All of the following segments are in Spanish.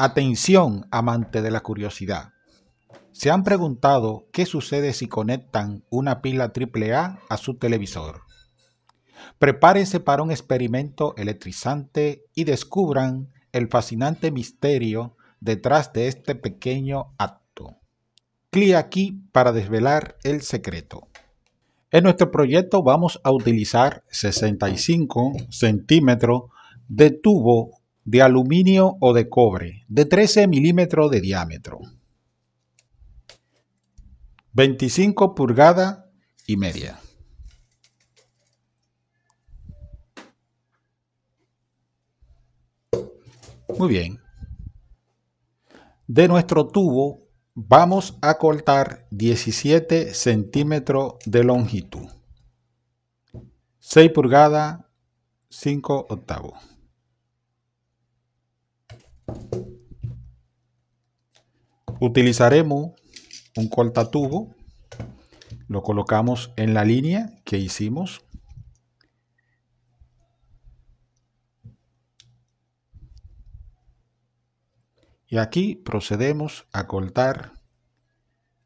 Atención, amante de la curiosidad. ¿Se han preguntado qué sucede si conectan una pila AAA a su televisor? Prepárense para un experimento electrizante y descubran el fascinante misterio detrás de este pequeño acto. Clic aquí para desvelar el secreto. En nuestro proyecto vamos a utilizar 65 centímetros de tubo de aluminio o de cobre de 13 milímetros de diámetro, 25 pulgadas y media. Muy bien. De nuestro tubo vamos a cortar 17 centímetros de longitud, 6 pulgadas, 5 octavos. Utilizaremos un cortatubo, lo colocamos en la línea que hicimos. Y aquí procedemos a cortar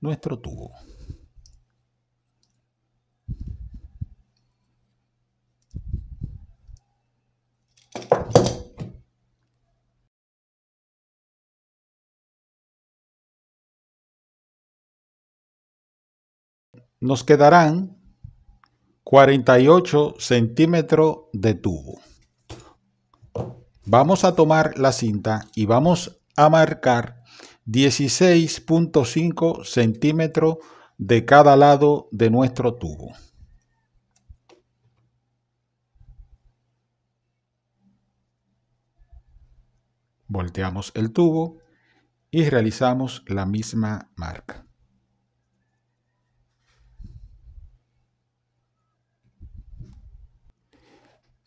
nuestro tubo. Nos quedarán 48 centímetros de tubo. Vamos a tomar la cinta y vamos a marcar 16.5 centímetros de cada lado de nuestro tubo. Volteamos el tubo y realizamos la misma marca.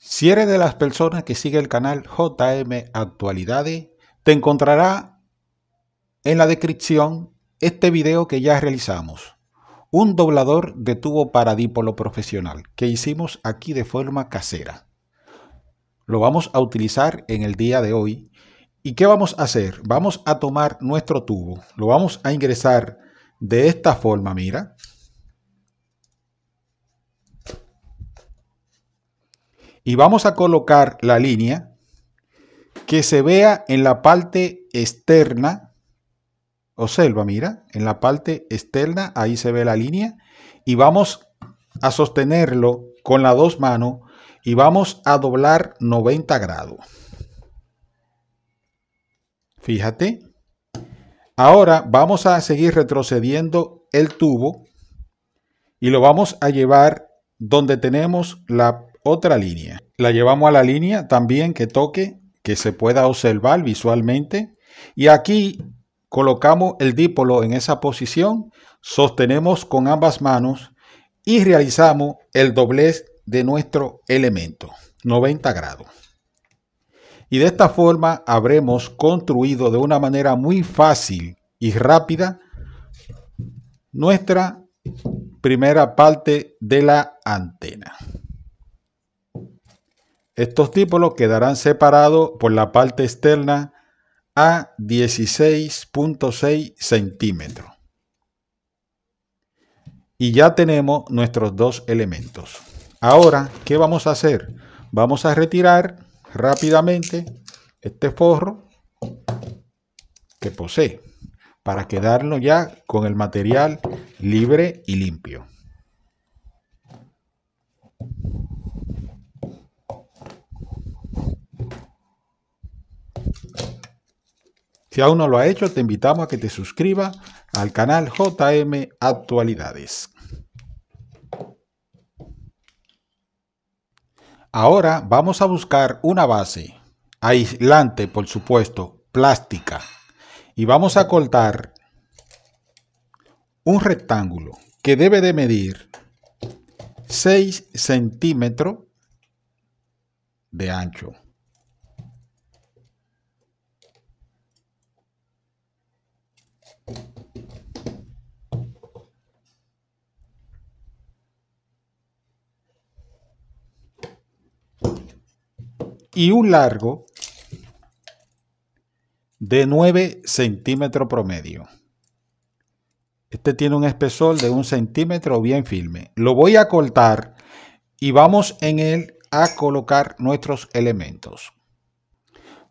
Si eres de las personas que sigue el canal JM Actualidades, te encontrará en la descripción este video que ya realizamos. Un doblador de tubo para dipolo profesional que hicimos aquí de forma casera. Lo vamos a utilizar en el día de hoy. ¿Y qué vamos a hacer? Vamos a tomar nuestro tubo, lo vamos a ingresar de esta forma, mira. Y vamos a colocar la línea que se vea en la parte externa. Observa, mira, en la parte externa, ahí se ve la línea. Y vamos a sostenerlo con las dos manos y vamos a doblar 90 grados. Fíjate. Ahora vamos a seguir retrocediendo el tubo y lo vamos a llevar donde tenemos la otra línea. La llevamos a la línea también que toque, que se pueda observar visualmente. Y aquí colocamos el dipolo en esa posición, sostenemos con ambas manos y realizamos el doblez de nuestro elemento, 90 grados. Y de esta forma habremos construido de una manera muy fácil y rápida nuestra primera parte de la antena. Estos dipolos quedarán separados por la parte externa a 16.6 centímetros. Y ya tenemos nuestros dos elementos. Ahora, ¿qué vamos a hacer? Vamos a retirar rápidamente este forro que posee para quedarnos ya con el material libre y limpio. Si aún no lo has hecho, te invitamos a que te suscribas al canal JM Actualidades. Ahora vamos a buscar una base aislante, por supuesto, plástica, y vamos a cortar un rectángulo que debe de medir 6 centímetros de ancho. Y un largo de 9 centímetros promedio. Este tiene un espesor de 1 centímetro bien firme. Lo voy a cortar y vamos en él a colocar nuestros elementos.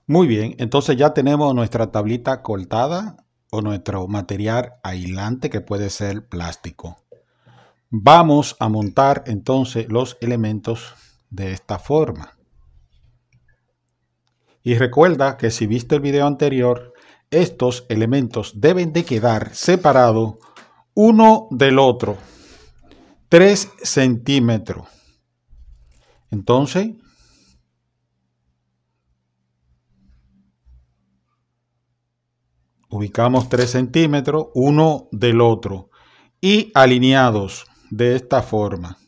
Muy bien, entonces ya tenemos nuestra tablita cortada o nuestro material aislante, que puede ser plástico. Vamos a montar entonces los elementos de esta forma. Y recuerda que si viste el video anterior, estos elementos deben de quedar separados uno del otro 3 centímetros. Entonces, ubicamos 3 centímetros uno del otro y alineados de esta forma.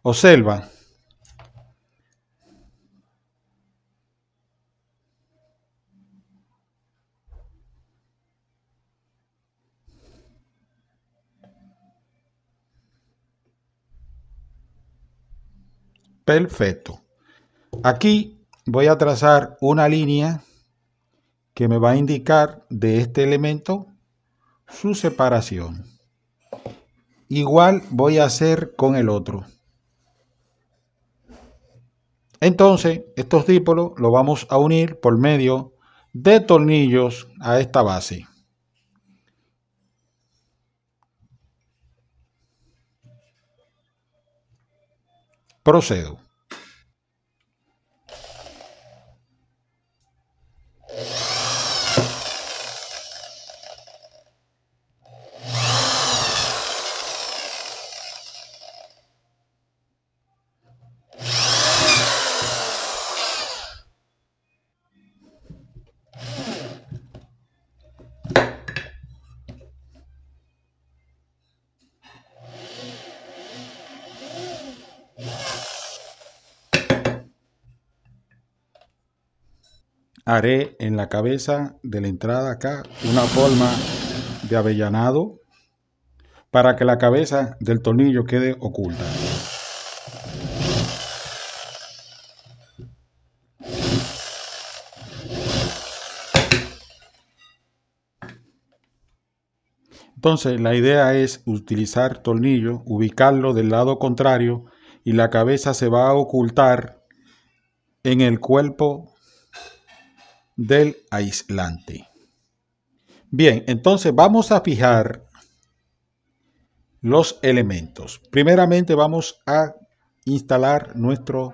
Observa. Perfecto. Aquí voy a trazar una línea que me va a indicar de este elemento su separación. Igual voy a hacer con el otro. Entonces, estos dípolos los vamos a unir por medio de tornillos a esta base. Procedo. Haré en la cabeza de la entrada acá una forma de avellanado para que la cabeza del tornillo quede oculta. Entonces la idea es utilizar tornillo, ubicarlo del lado contrario y la cabeza se va a ocultar en el cuerpo del aislante. Bien, entonces vamos a fijar los elementos. Primeramente vamos a instalar nuestro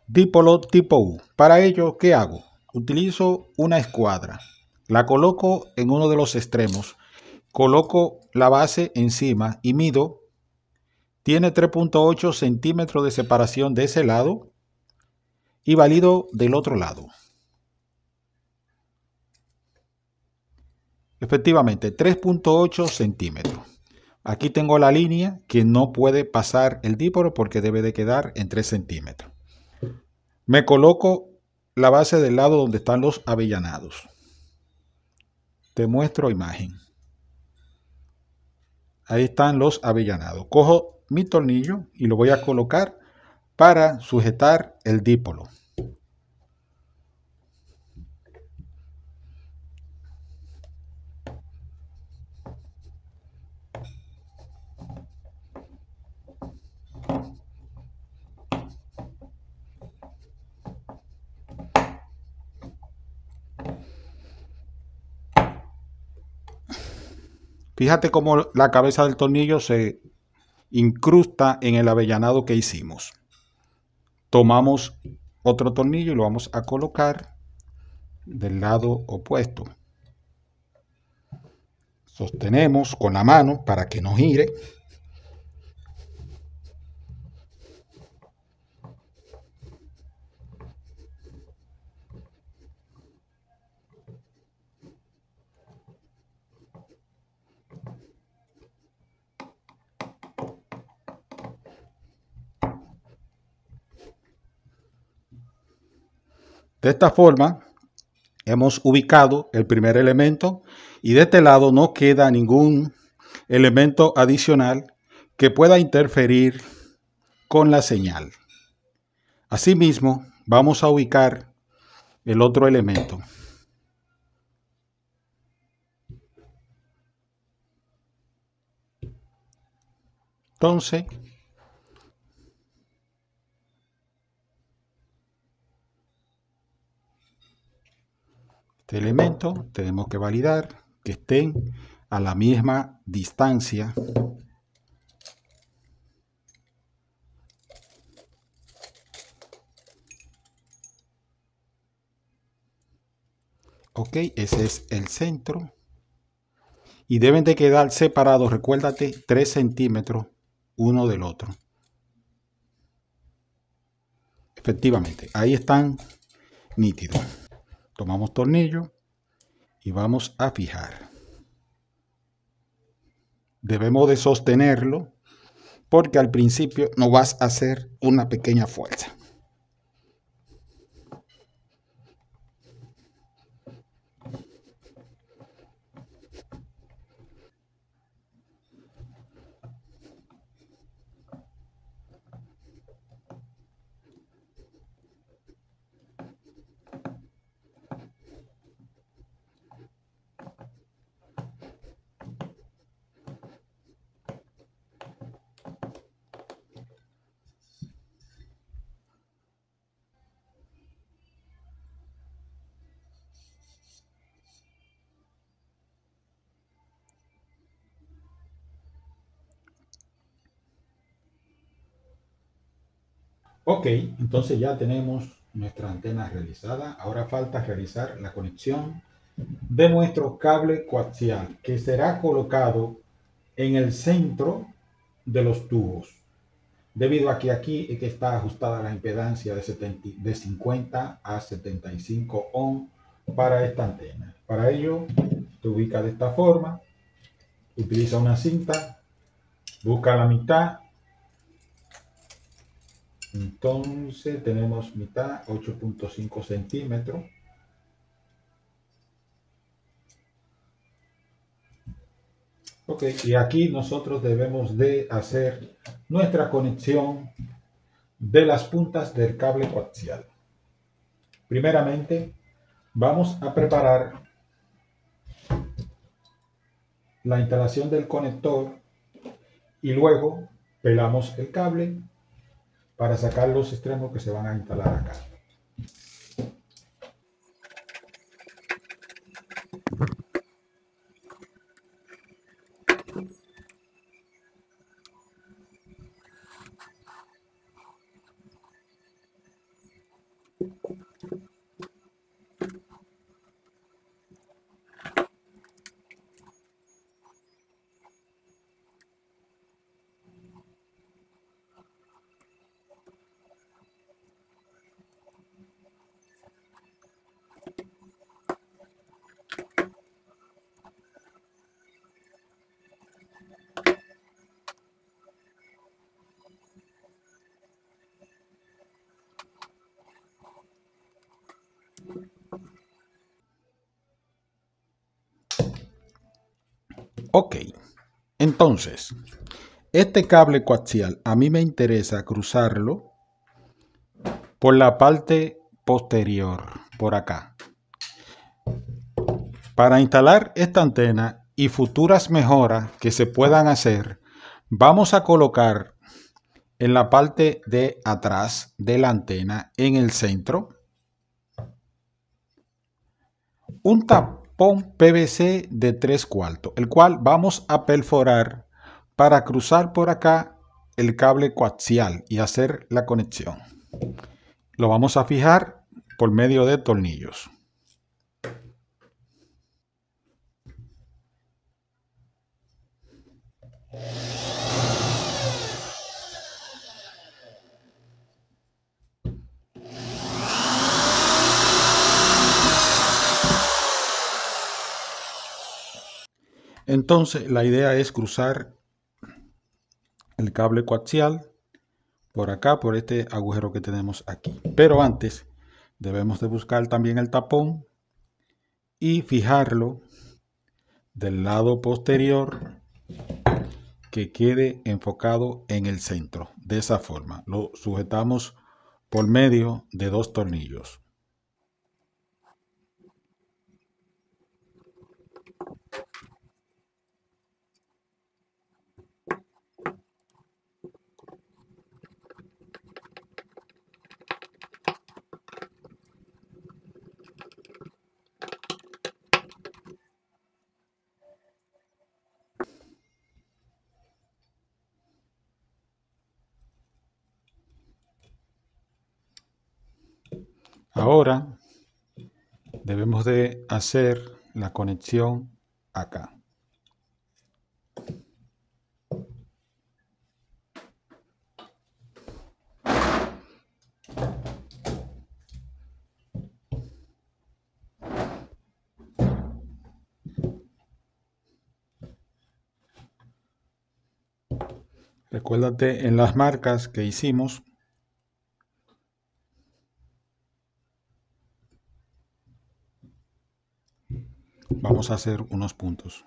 dipolo tipo U. Para ello, ¿qué hago? Utilizo una escuadra. La coloco en uno de los extremos. Coloco la base encima y mido. Tiene 3.8 centímetros de separación de ese lado y valido del otro lado. Efectivamente, 3.8 centímetros. Aquí tengo la línea que no puede pasar el dipolo porque debe de quedar en 3 centímetros. Me coloco la base del lado donde están los avellanados. Te muestro imagen. Ahí están los avellanados. Cojo mi tornillo y lo voy a colocar para sujetar el dipolo. Fíjate cómo la cabeza del tornillo se incrusta en el avellanado que hicimos. Tomamos otro tornillo y lo vamos a colocar del lado opuesto. Sostenemos con la mano para que no gire. De esta forma hemos ubicado el primer elemento y de este lado no queda ningún elemento adicional que pueda interferir con la señal. Asimismo, vamos a ubicar el otro elemento. Entonces, este elemento tenemos que validar que estén a la misma distancia. Ok, ese es el centro. Y deben de quedar separados, recuérdate, 3 centímetros uno del otro. Efectivamente, ahí están nítidos. Tomamos tornillo y vamos a fijar. Debemos de sostenerlo porque al principio no vas a hacer una pequeña fuerza. Ok, entonces ya tenemos nuestra antena realizada. Ahora falta realizar la conexión de nuestro cable coaxial, que será colocado en el centro de los tubos, debido a que aquí es que está ajustada la impedancia de 50 a 75 ohm para esta antena. Para ello, te ubicas de esta forma, utiliza una cinta, busca la mitad. Entonces tenemos mitad, 8.5 centímetros. Ok, y aquí nosotros debemos de hacer nuestra conexión de las puntas del cable coaxial. Primeramente, vamos a preparar la instalación del conector y luego pelamos el cable para sacar los extremos que se van a instalar acá. Ok, entonces, este cable coaxial a mí me interesa cruzarlo por la parte posterior, por acá. Para instalar esta antena y futuras mejoras que se puedan hacer, vamos a colocar en la parte de atrás de la antena, en el centro, un tapón PVC de 3/4, el cual vamos a perforar para cruzar por acá el cable coaxial y hacer la conexión. Lo vamos a fijar por medio de tornillos. Entonces la idea es cruzar el cable coaxial por acá, por este agujero que tenemos aquí. Pero antes debemos de buscar también el tapón y fijarlo del lado posterior, que quede enfocado en el centro. De esa forma lo sujetamos por medio de 2 tornillos. Ahora debemos de hacer la conexión acá. Recuérdate en las marcas que hicimos. Vamos a hacer unos puntos.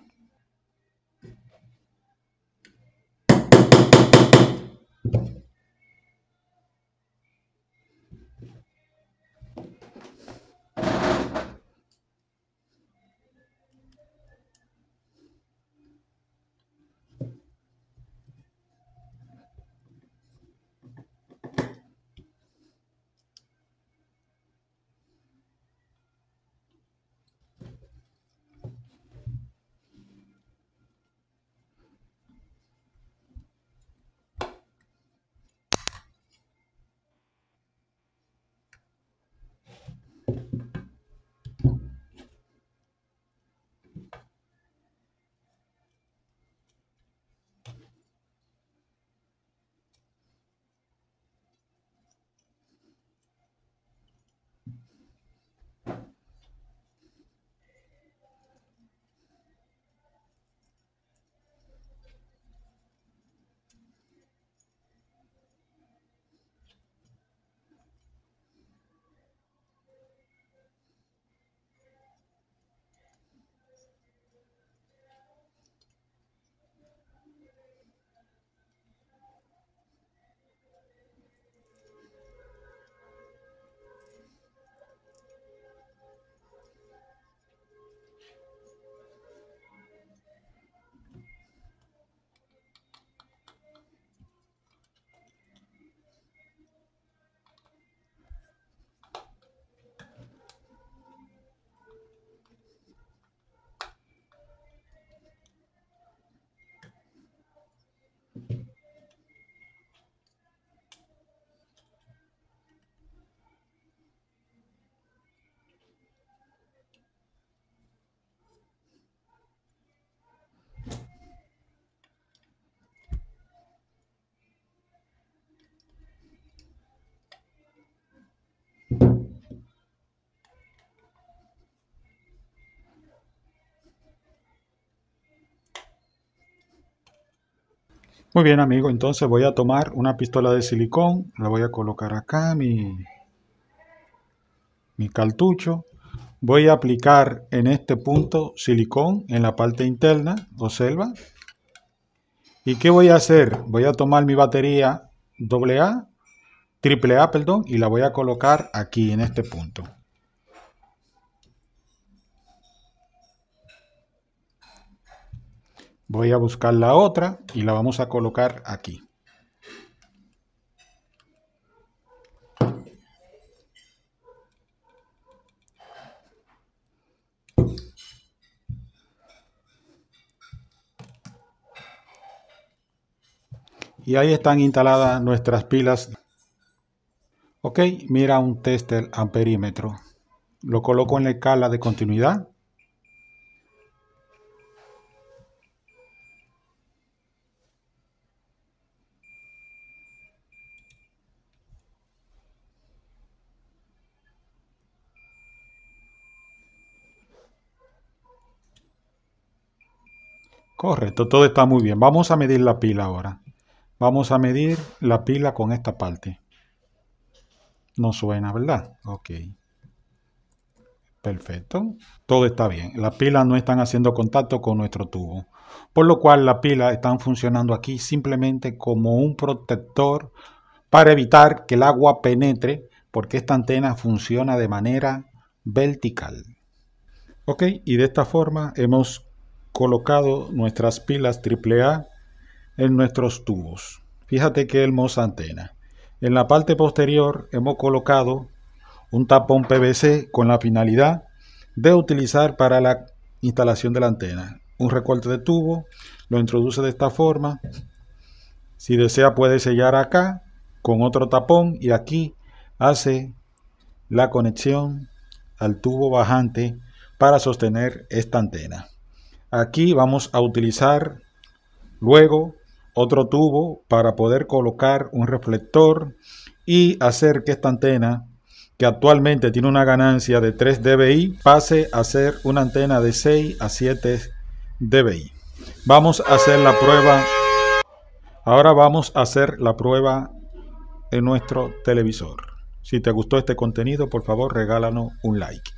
Muy bien, amigo, entonces voy a tomar una pistola de silicón, la voy a colocar acá, mi cartucho. Voy a aplicar en este punto silicón en la parte interna, observa. ¿Y qué voy a hacer? Voy a tomar mi batería triple A, perdón, y la voy a colocar aquí en este punto. Voy a buscar la otra y la vamos a colocar aquí. Y ahí están instaladas nuestras pilas. Ok, mira un tester amperímetro. Lo coloco en la escala de continuidad. Correcto, todo está muy bien. Vamos a medir la pila ahora. Vamos a medir la pila con esta parte. No suena, ¿verdad? Ok. Perfecto. Todo está bien. Las pilas no están haciendo contacto con nuestro tubo. Por lo cual las pilas están funcionando aquí simplemente como un protector para evitar que el agua penetre, porque esta antena funciona de manera vertical. Ok, y de esta forma hemos colocado nuestras pilas AAA en nuestros tubos. Fíjate qué hermosa antena. En la parte posterior hemos colocado un tapón PVC con la finalidad de utilizar para la instalación de la antena. Un recorte de tubo, lo introduce de esta forma. Si desea puede sellar acá con otro tapón y aquí hace la conexión al tubo bajante para sostener esta antena. Aquí vamos a utilizar luego otro tubo para poder colocar un reflector y hacer que esta antena, que actualmente tiene una ganancia de 3 dBi, pase a ser una antena de 6 a 7 dBi. Vamos a hacer la prueba. Ahora vamos a hacer la prueba en nuestro televisor. Si te gustó este contenido, por favor regálanos un like.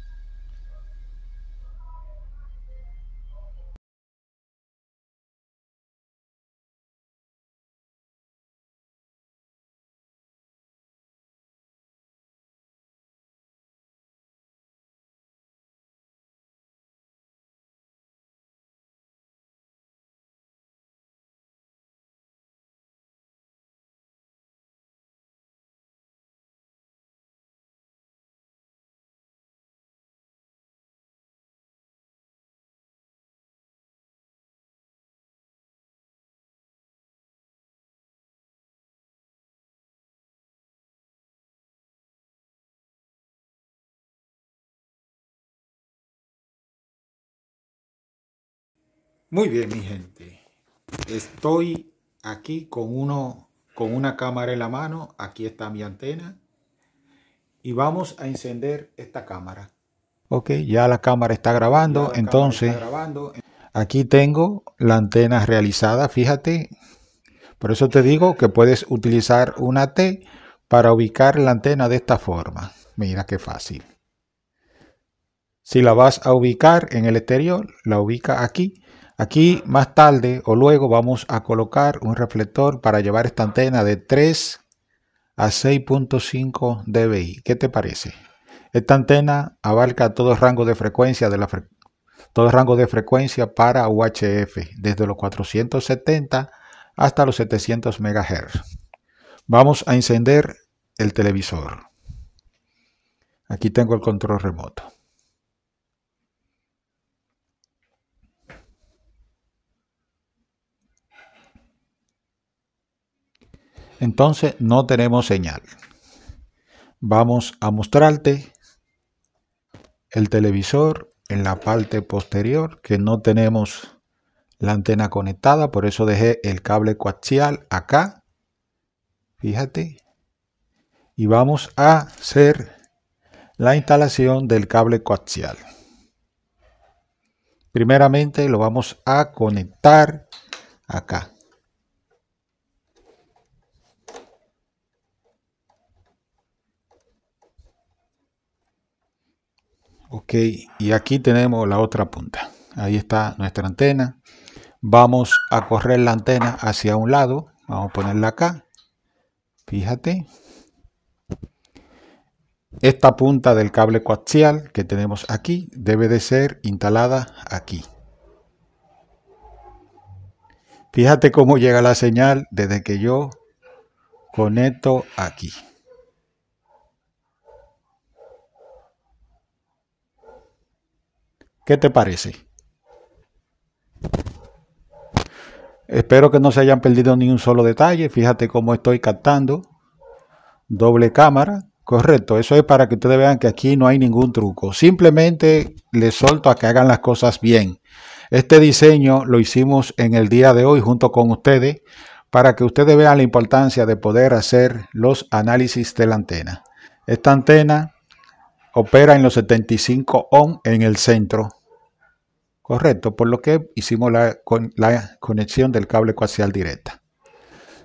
Muy bien, mi gente. Estoy aquí con una cámara en la mano. Aquí está mi antena. Y vamos a encender esta cámara. Ok, ya la cámara está grabando. Entonces, aquí tengo la antena realizada. Fíjate. Por eso te digo que puedes utilizar una T para ubicar la antena de esta forma. Mira qué fácil. Si la vas a ubicar en el exterior, la ubica aquí. Aquí más tarde o luego vamos a colocar un reflector para llevar esta antena de 3 a 6.5 dBi. ¿Qué te parece? Esta antena abarca todo el rango de frecuencia para UHF, desde los 470 hasta los 700 MHz. Vamos a encender el televisor. Aquí tengo el control remoto. Entonces no tenemos señal. Vamos a mostrarte el televisor en la parte posterior, que no tenemos la antena conectada, por eso dejé el cable coaxial acá. Fíjate. Y vamos a hacer la instalación del cable coaxial. Primeramente lo vamos a conectar acá. Ok, y aquí tenemos la otra punta. Ahí está nuestra antena. Vamos a correr la antena hacia un lado. Vamos a ponerla acá. Fíjate. Esta punta del cable coaxial que tenemos aquí debe de ser instalada aquí. Fíjate cómo llega la señal desde que yo conecto aquí. ¿Qué te parece? Espero que no se hayan perdido ni un solo detalle. Fíjate cómo estoy captando. Doble cámara. Correcto, eso es para que ustedes vean que aquí no hay ningún truco. Simplemente les solto a que hagan las cosas bien. Este diseño lo hicimos en el día de hoy junto con ustedes para que ustedes vean la importancia de poder hacer los análisis de la antena. Esta antena opera en los 75 ohm en el centro. Correcto, por lo que hicimos la conexión del cable coaxial directa.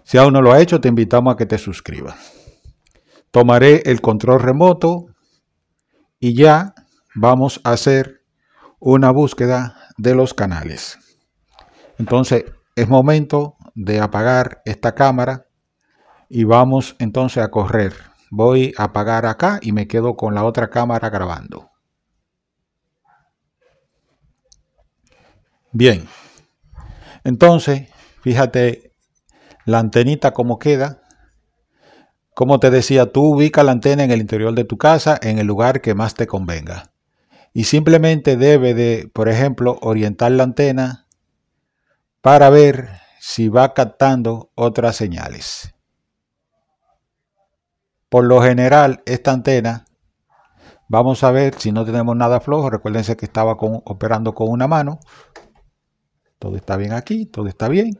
Si aún no lo has hecho, te invitamos a que te suscribas. Tomaré el control remoto y ya vamos a hacer una búsqueda de los canales. Entonces es momento de apagar esta cámara y vamos entonces a correr. Voy a apagar acá y me quedo con la otra cámara grabando. Bien, entonces fíjate la antenita como queda. Como te decía, tú ubica la antena en el interior de tu casa, en el lugar que más te convenga. Y simplemente debe de, por ejemplo, orientar la antena para ver si va captando otras señales. Por lo general, esta antena Vamos a ver si no tenemos nada flojo. Recuérdense que estaba operando con una mano. Todo está bien aquí, todo está bien.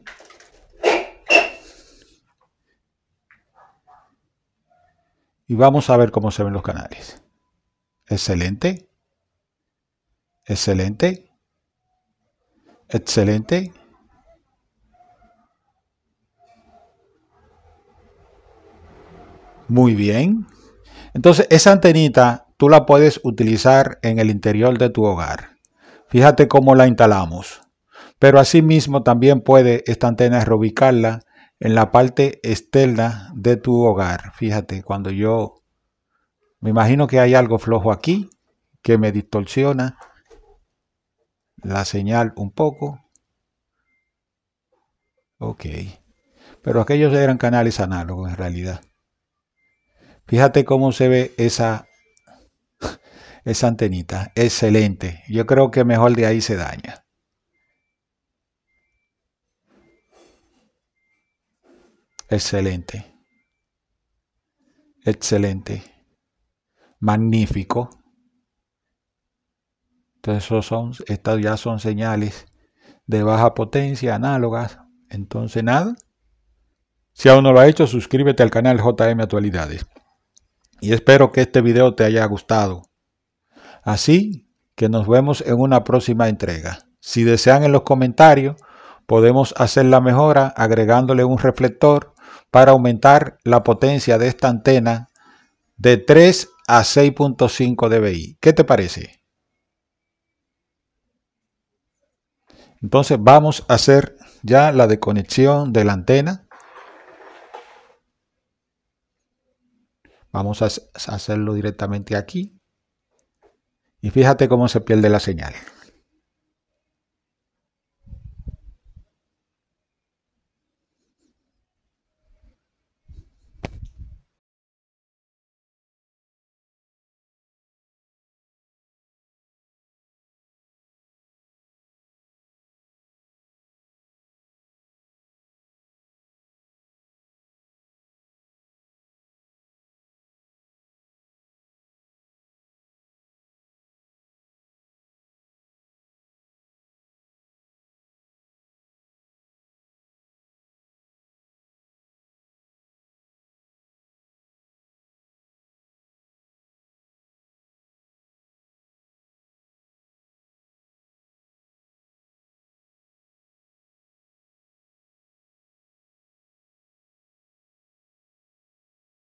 Y vamos a ver cómo se ven los canales. Excelente. Excelente. Excelente. Muy bien. Entonces, esa antenita tú la puedes utilizar en el interior de tu hogar. Fíjate cómo la instalamos. Pero asimismo también puede esta antena reubicarla en la parte externa de tu hogar. Fíjate, cuando yo me imagino que hay algo flojo aquí que me distorsiona la señal un poco. Ok. Pero aquellos eran canales análogos en realidad. Fíjate cómo se ve esa antenita. Excelente. Yo creo que mejor de ahí se daña. Excelente. Excelente. Magnífico. Entonces estas ya son señales de baja potencia análogas. Entonces nada. Si aún no lo has hecho, suscríbete al canal JM Actualidades. Y espero que este video te haya gustado. Así que nos vemos en una próxima entrega. Si desean en los comentarios, podemos hacer la mejora agregándole un reflector para aumentar la potencia de esta antena de 3 a 6.5 dBi. ¿Qué te parece? Entonces vamos a hacer ya la desconexión de la antena. Vamos a hacerlo directamente aquí. Y fíjate cómo se pierde la señal.